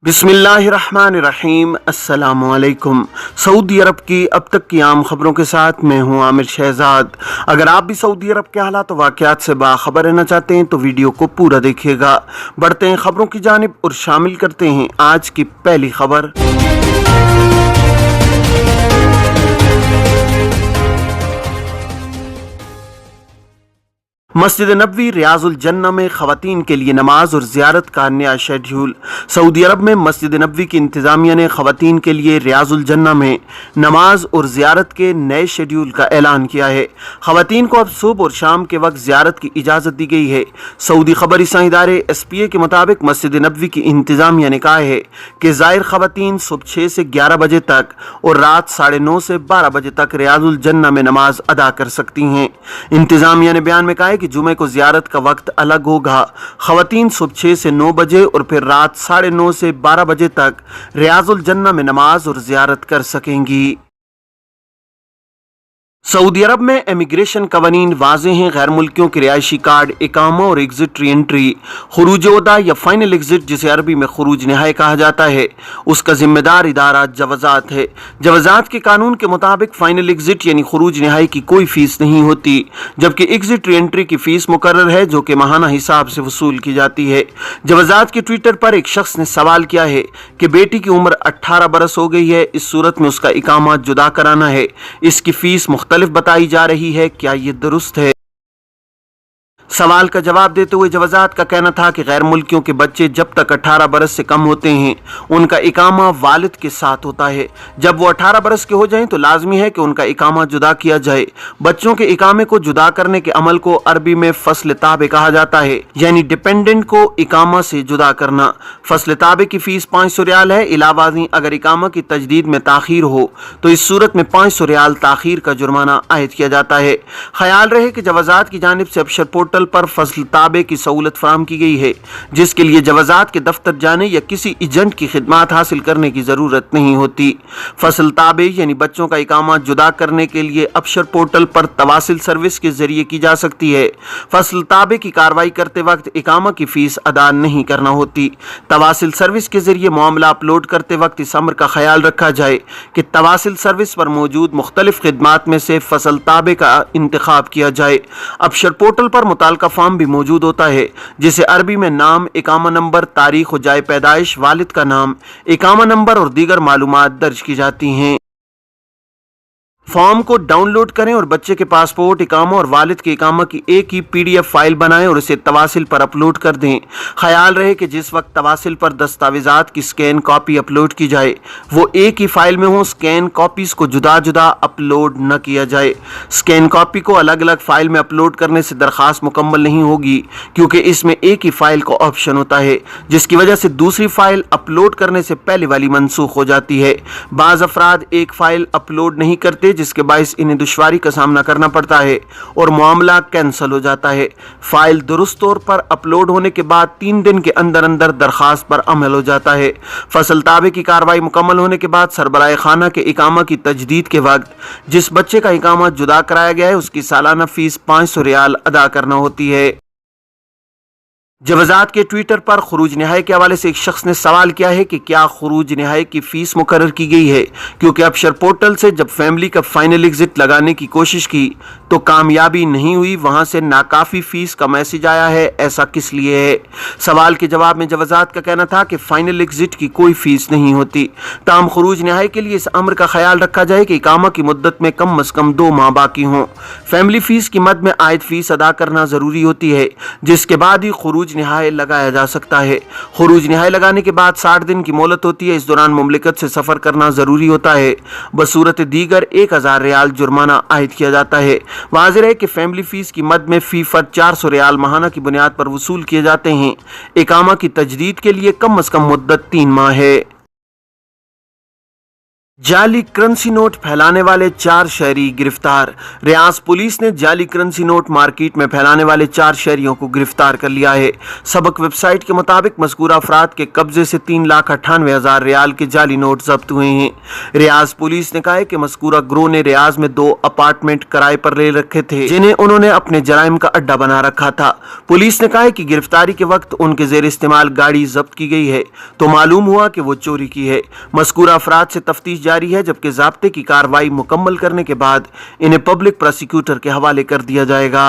बिस्मिल्लाहिर्रहमानिर्रहीम। अस्सलामुअलैकुम। सऊदी अरब की अब तक की आम खबरों के साथ मैं हूं आमिर शहजाद। अगर आप भी सऊदी अरब के हालात व वाक़यात से बाखबर रहना चाहते हैं तो वीडियो को पूरा देखिएगा। बढ़ते हैं खबरों की जानिब और शामिल करते हैं आज की पहली खबर। मस्जिद नबवी रियाजुल जन्ना में ख़वातीन के लिए नमाज और ज़ियारत का नया शेड्यूल। सऊदी अरब में मस्जिद नबवी की इंतज़ामिया ने ख़वातीन के लिए रियाजुल जन्ना में नमाज और ज़ियारत के नए शेड्यूल का ऐलान किया है। ख़वातीन को अब सुबह और शाम के वक्त ज़ियारत की इजाज़त दी गई है। सऊदी खबर रसां इदारे SPA के मुताबिक मस्जिद नबवी की इंतज़ामिया ने कहा है कि ज़ाहिर ख़वातीन सुबह 6 से 11 बजे तक और रात 9:30 से 12 बजे तक रियाजुल जन्ना में नमाज अदा कर सकती हैं। इंतज़ामिया ने बयान में कहा है कि जुमे को ज़ियारत का वक्त अलग होगा। ख़वातीन सुबह 6 से 9 बजे और फिर रात 9:30 से 12 बजे तक रियाजुल जन्ना में नमाज और ज़ियारत कर सकेंगी। सऊदी अरब में इमिग्रेशन कवानीन वाज़ेह हैं। गैर मुल्कियों के रिहायशी कार्ड, इकामा और एग्जिट री एंट्री, खुरूज ओदा या फाइनल एग्जिट जिसे अरबी में खुरूज नहाय कहा जाता है, उसका जिम्मेदार इदारा जवाज़ात है। जवाज़ात के कानून के मुताबिक फाइनल एग्जिट यानी खुरूज नहाय की कोई फीस नहीं होती, जबकि एग्जिट री एंट्री की फीस मुकर्रर है जो कि माहाना हिसाब से वसूल की जाती है। जवाज़ात के ट्विटर पर एक शख्स ने सवाल किया है कि बेटी की उम्र 18 बरस हो गई है, इस सूरत में उसका इकामा जुदा कराना है, इसकी फीस मुख्तलिफ बताई जा रही है, क्या ये दुरुस्त है? सवाल का जवाब देते हुए जवाज़ात का कहना था कि गैर मुल्कियों के बच्चे जब तक 18 बरस से कम होते हैं उनका इकामा वालिद के साथ होता है। जब वो 18 बरस के हो जाएं तो लाजमी है कि उनका इकामा जुदा किया जाए। बच्चों के इकामे को जुदा करने के अमल को अरबी में फसल ताबे कहा जाता है, यानी डिपेंडेंट को इकामा से जुदा करना। फसल ताबे की फीस 500 रियाल है। इलावाज़ी अगर इकामा की तजदीद में ताखीर हो तो इस सूरत में 500 रियाल ताखीर का जुर्माना आयद किया जाता है। ख्याल रहे कि जवाज़ात की जानिब से अबशर पोर्टल पर फसल ताबे की सहूलत फराहम की गई है, जिसके लिए जवाज़ात के दफ्तर जाने या किसी एजेंट की खिदमत हासिल करने की ज़रूरत नहीं होती। फसल ताबे यानी बच्चों का इकामा जुदा करने के लिए अबशर पोर्टल पर तवासिल सर्विस के जरिए की जा सकती है। फसल ताबे की कार्रवाई करते वक्त इकामा की फीस अदा नहीं करना होती। तवासिल सर्विस के जरिए मामला अपलोड करते वक्त इस अमर का ख्याल रखा जाए कि तवासिल सर्विस पर मौजूद मुख्तलिफ खिदमात में से फसल ताबे का इंतखाब किया जाए। अबशर पोर्टल पर का फॉर्म भी मौजूद होता है जिसे अरबी में नाम, इकामा नंबर, तारीख व जाए पैदाइश, वालिद का नाम, इकामा नंबर और दीगर मालूमात दर्ज की जाती हैं। फॉर्म को डाउनलोड करें और बच्चे के पासपोर्ट, इकामा और वालिद के इकामा की एक ही PDF फाइल बनाएं और इसे तवासिल पर अपलोड कर दें। ख्याल रहे कि जिस वक्त तवासिल पर दस्तावेजात की स्कैन कॉपी अपलोड की जाए वो एक ही फाइल में हो। स्कैन कॉपीज़ को जुदा जुदा अपलोड न किया जाए। स्कैन कॉपी को अलग अलग फाइल में अपलोड करने से दरख्वास्त मुकम्मल नहीं होगी, क्योंकि इसमें एक ही फाइल का ऑप्शन होता है, जिसकी वजह से दूसरी फाइल अपलोड करने से पहले वाली मनसूख हो जाती है। बाज़ अफराद एक फाइल अपलोड नहीं करते, जिसके बायस इन्हें दुश्वारी का सामना करना पड़ता है और मामला कैंसिल हो जाता है। फाइल दुरुस्त तौर पर अपलोड होने के बाद 3 दिन के अंदर अंदर दरखास्त पर अमल हो जाता है। फसल ताबे की कार्रवाई मुकम्मल होने के बाद सरबराह खाना के इकामा की तजदीद के वक्त जिस बच्चे का इकामा जुदा कराया गया है उसकी सालाना फीस 500 रियाल अदा करना होती है। जवाज़ात के ट्विटर पर खुरूज नहाय के हवाले से एक शख्स ने सवाल किया है कि क्या खुरूज नहाय की फीस मुकर्रर की गई है, क्योंकि अबशर पोर्टल से जब फैमिली का फाइनल एग्जिट लगाने की कोशिश की तो कामयाबी नहीं हुई, वहां से नाकाफी फीस का मैसेज आया है, ऐसा किस लिए है? सवाल के जवाब में जवाज़ात का कहना था कि फाइनल एग्जिट की कोई फीस नहीं होती। ताम खुरूज नहाय के लिए इस अमर का ख्याल रखा जाए कि इकामा की मुद्दत में कम अज़ कम 2 माह बाकी हों। फैमिली फीस की मद में आयद फीस अदा करना ज़रूरी होती है, जिसके बाद ही खुरूज नहाय लगाया जा सकता है। खुरूज नहाय लगाने के बाद 60 दिन की मोहलत होती है। इस दौरान मुमलिकत से सफर करना जरूरी होता है। बसूरत दीगर 1000 रियाल जुर्माना आयद किया जाता है। वाज़ेह है कि फैमिली फीस की मद में फी फर्द 400 रियाल माहाना की बुनियाद पर वसूल किए जाते हैं। इकामा की तजदीद के लिए कम अज़ कम मुद्दत 3 माह है। जाली करंसी नोट फैलाने वाले 4 शहरी गिरफ्तार। रियाज पुलिस ने जाली करंसी नोट मार्केट में फैलाने वाले 4 शहरियों को गिरफ्तार कर लिया है। सबक वेबसाइट के मुताबिक मज़कूर अफराद के कब्जे से 3,98,000 रियाल के जाली नोट जब्त हुए हैं। रियाज पुलिस ने कहा है कि मज़कूरा गिरोह ने रियाज में 2 अपार्टमेंट किराए पर ले रखे थे, जिन्हें उन्होंने अपने जराइम का अड्डा बना रखा था। पुलिस ने कहा है कि गिरफ्तारी के वक्त उनके जेर इस्तेमाल गाड़ी जब्त की गई है तो मालूम हुआ कि वो चोरी की है। मज़कूरा अफराद से तफ्तीश जारी है, जबकि ज़ाब्ते की कार्रवाई मुकम्मल करने के बाद इन्हें पब्लिक प्रोसिक्यूटर के हवाले कर दिया जाएगा।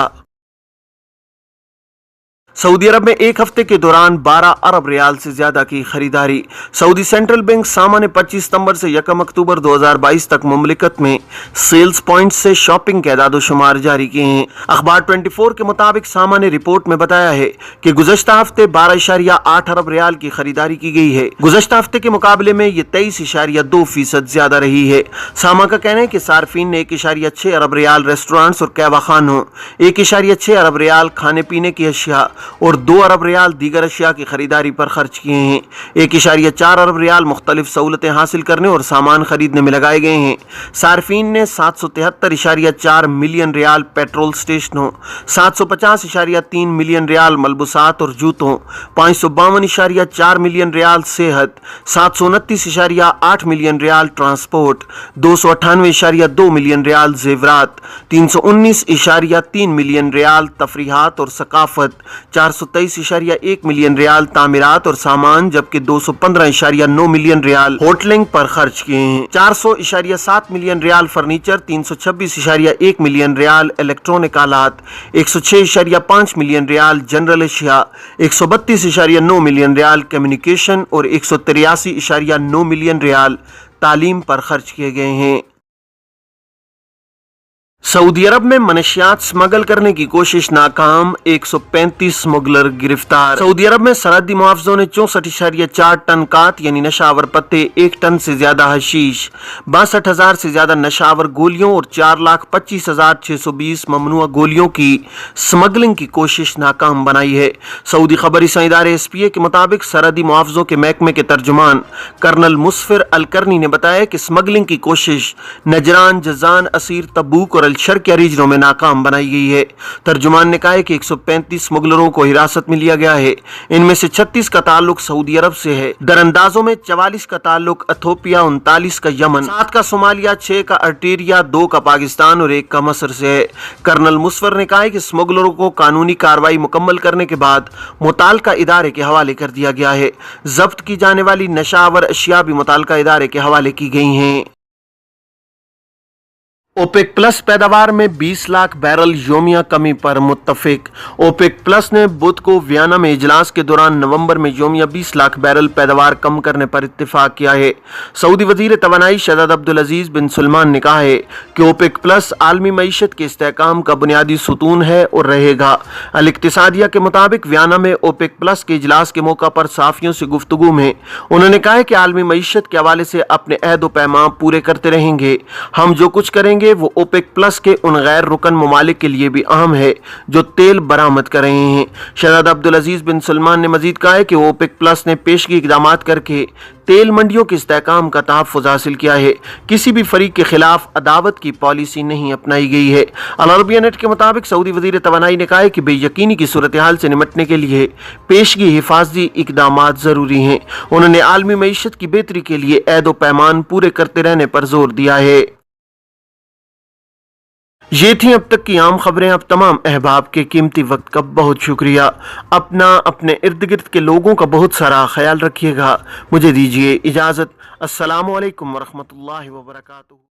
सऊदी अरब में एक हफ्ते के दौरान 12 अरब रियाल से ज्यादा की खरीदारी। सऊदी सेंट्रल बैंक सामा ने 25 सितंबर से 1 अक्टूबर 2022 तक मुमलिकत में सेल्स पॉइंट से शॉपिंग के एदाद-ओ-शुमार जारी किए हैं। अखबार 24 के मुताबिक सामा ने रिपोर्ट में बताया है कि गुज़श्ता हफ्ते 12.8 अरब रियाल की खरीदारी की गई है। गुज़श्ता हफ्ते के मुकाबले में ये 23.2% ज्यादा रही है। सामा का कहना है कि सार्फिन ने 1.6 अरब रियाल रेस्टोरेंट्स और कहवा खानों, 1.6 अरब रियाल खाने पीने की अशिया और 2 अरब रियाल दीगर अशिया की खरीदारी पर खर्च किए हैं। 1.4 अरब रियाल मुख्तलिफ सहूलतें हासिल करने और सामान खरीदने में लगाए गए हैं। सार्फिन ने 773.4 मिलियन रियाल पेट्रोल स्टेशनों, 750.3 मिलियन रियाल मलबूसात और जूतों, 552.4 मिलियन रियाल सेहत, 729.8 million riyal transport, 298.2 million riyal जेवरात, 319.3 मिलियन रियाल तफरीहात और सकाफत, 423.1 मिलियन रियाल तामीरात और सामान, जबकि 215.9 मिलियन रियाल होटलिंग पर खर्च किए हैं। 400.7 million riyal furniture, 326.1 million riyal electronic आलात, 106.5 मिलियन रियाल जनरल एशिया, 132.9 मिलियन रियाल कम्युनिकेशन और 183.9 मिलियन रियाल तालीम पर खर्च किए गए हैं। सऊदी अरब में मनशियात स्मगल करने की कोशिश नाकाम, 135 स्मगलर गिरफ्तार। सऊदी अरब में सरहदी मुआवजों ने 64.4 टन काट यानी नशावर पत्ते, 1 टन से ज्यादा हशीश, 62,000 से ज्यादा नशावर गोलियों और 4,25,620 ममनुआ गोलियों की स्मगलिंग की कोशिश नाकाम बनाई है। सऊदी खबरी इदारे SPA के मुताबिक सरहदी मुआवजों के महकमे के तर्जुमान कर्नल मुसफिर अल करनी ने बताया कि स्मगलिंग की कोशिश नजरान, जजान, असीर, तबूक और शर्किया रीजनों में नाकाम बनाई गई है। तर्जुमान ने कहा है कि 135 स्मगलरों को हिरासत में लिया गया है। इनमें से 36 का ताल्लुक सऊदी अरब से है। दरअंदाजों में 44 का ताल्लुक इथोपिया, 39 का यमन, 7 का सोमालिया, 6 का अर्टेरिया, 2 का पाकिस्तान और 1 का मसर से है। कर्नल मुसफर ने कहा है कि स्मगलरों को कानूनी कार्रवाई मुकम्मल करने के बाद मुताल्लिका इदारे के हवाले कर दिया गया है। जब्त की जाने वाली नशावर अशिया भी मुताल्लिका इदारे के हवाले की गई हैं। ओपेक प्लस पैदावार में 20 लाख बैरल योमिया कमी पर मुत्तफिक। ओपेक प्लस ने बुध को वियना में इजलास के दौरान नवंबर में योमिया 20 लाख बैरल पैदावार कम करने पर इत्तेफाक किया है। सऊदी वजीर तवानाई शहजाद अब्दुल अजीज बिन सुलेमान ने कहा है कि ओपेक प्लस आलमी मईशत के इस्तेहकाम का बुनियादी सुतून है और रहेगा। अल इक्तिसादिया के मुताबिक वियना में ओपेक प्लस के इजलास के मौका पर सहाफियों से गुफ्तगू में उन्होंने कहा है कि आलमी मईशत के हवाले से अपने अहद व पैमां पूरे करते रहेंगे। हम जो कुछ करेंगे वो ओपेक प्लस के उन गैर रुकन ममालिक के लिए भी अहम है जो तेल बरामद कर रहे हैं। शहजाद अब्दुल अजीज बिन सुलेमान ने मजीद कहा है कि ओपेक प्लस ने पेशगी इक़दाम करके तेल मंडियों के इस्तेहकाम का तहफ़्फ़ुज़ हासिल किया है। किसी भी फरीक के खिलाफ अदावत की पॉलिसी नहीं अपनाई गई है। अल अरबिया नेट के मुताबिक सऊदी वज़ीर तवानाई ने कहा है कि बेयकीनी की सूरत हाल से निमटने के लिए पेशगी हिफाजती इक़दाम ज़रूरी हैं। उन्होंने आलमी मईशत की बेहतरी के लिए अहद व पैमान पूरे करते रहने पर जोर दिया है। ये थी अब तक की आम खबरें। अब तमाम अहबाब के कीमती वक्त का बहुत शुक्रिया। अपना, अपने इर्द गिर्द के लोगों का बहुत सारा ख्याल रखिएगा। मुझे दीजिए इजाज़त। अस्सलामु अलैकुम वरहमतुल्लाहि वबरकातुहू।